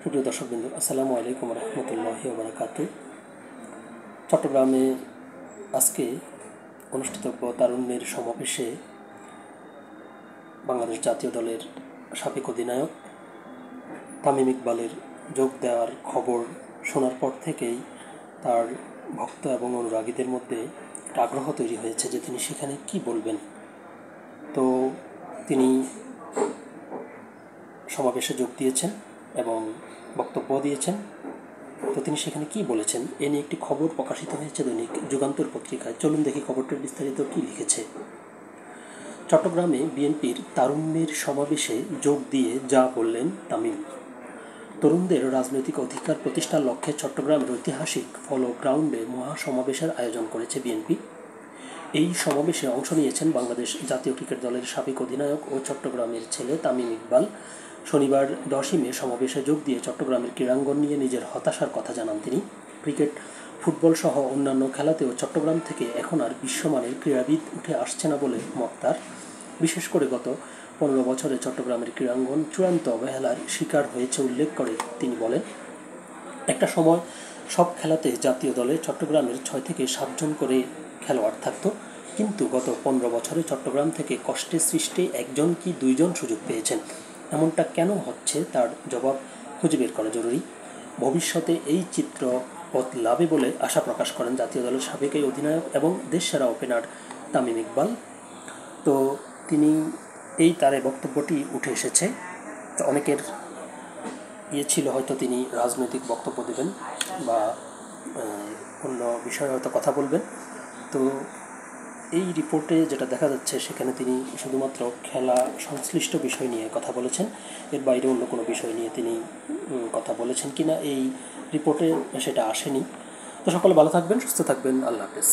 সুপ্রিয় দর্শকবৃন্দ, আসসালামু আলাইকুম রহমতুল্লাহি ওয়া বারাকাতুহু। চট্টগ্রামে আজকে অনুষ্ঠিতব্য তারুণ্যের সমাবেশে বাংলাদেশ জাতীয় দলের সাবেক অধিনায়ক তামিম ইকবালের যোগ দেওয়ার খবর শোনার পর থেকেই তার ভক্ত এবং অনুরাগীদের মধ্যে একটা আগ্রহ তৈরি হয়েছে যে তিনি সেখানে কি বলবেন। তো তিনি সমাবেশে যোগ দিয়েছেন এবং বক্তব্য দিয়েছেন। তো তিনি সেখানে কি বলেছেন এ নিয়ে একটি খবর প্রকাশিত হয়েছে দৈনিক যুগান্তর পত্রিকায়। চলুন দেখি খবরটির বিস্তারিত কী লিখেছে। চট্টগ্রামে বিএনপির তারুণ্যের সমাবেশে যোগ দিয়ে যা বললেন তামিম। তরুণদের রাজনৈতিক অধিকার প্রতিষ্ঠার লক্ষ্যে চট্টগ্রামের ঐতিহাসিক ফলো গ্রাউন্ডে মহাসমাবেশের আয়োজন করেছে বিএনপি। এই সমাবেশে অংশ নিয়েছেন বাংলাদেশ জাতীয় ক্রিকেট দলের সাবেক অধিনায়ক ও চট্টগ্রামের ছেলে তামিম ইকবাল। শনিবার 10ই মে সমাবেশে যোগ দিয়ে চট্টগ্রামের ক্রীড়াঙ্গন নিয়ে নিজের হতাশার কথা জানান তিনি। ক্রিকেট, ফুটবল সহ অন্যান্য খেলাতেও চট্টগ্রাম থেকে এখন আর বিশ্বমানের ক্রীড়াবিদ উঠে আসছে না বলে মত তার। বিশেষ করে গত 15 বছরে চট্টগ্রামের ক্রীড়াঙ্গন চূড়ান্ত অবহেলার শিকার হয়েছে উল্লেখ করে তিনি বলেন, একটা সময় সব খেলাতে জাতীয় দলে চট্টগ্রামের 6 থেকে 7 জন করে খেলোয়াড় থাকতো, কিন্তু গত 15 বছরে চট্টগ্রাম থেকে কষ্টে সৃষ্টে 1 জন কি 2 জন সুযোগ পেয়েছেন। এমনটা কেন হচ্ছে তার জবাব খুঁজে বের করা জরুরি। ভবিষ্যতে এই চিত্র বদলাবে বলে আশা প্রকাশ করেন জাতীয় দলের সাবেক এই অধিনায়ক এবং দেশসেরা ওপেনার তামিম ইকবাল। তো তিনি তার বক্তব্যটি উঠে এসেছে। তো অনেকের ছিল হয়তো তিনি রাজনৈতিক বক্তব্য দেবেন বা অন্য বিষয়ে হয়তো কথা বলবেন। তো এই রিপোর্টে যেটা দেখা যাচ্ছে সেখানে তিনি শুধুমাত্র খেলা সংশ্লিষ্ট বিষয় নিয়ে কথা বলেছেন, এর বাইরে অন্য কোনো বিষয় নিয়ে তিনি কথা বলেছেন কিনা এই রিপোর্টে সেটা আসেনি। তো সকলে ভালো থাকবেন, সুস্থ থাকবেন, আল্লাহ হাফেজ।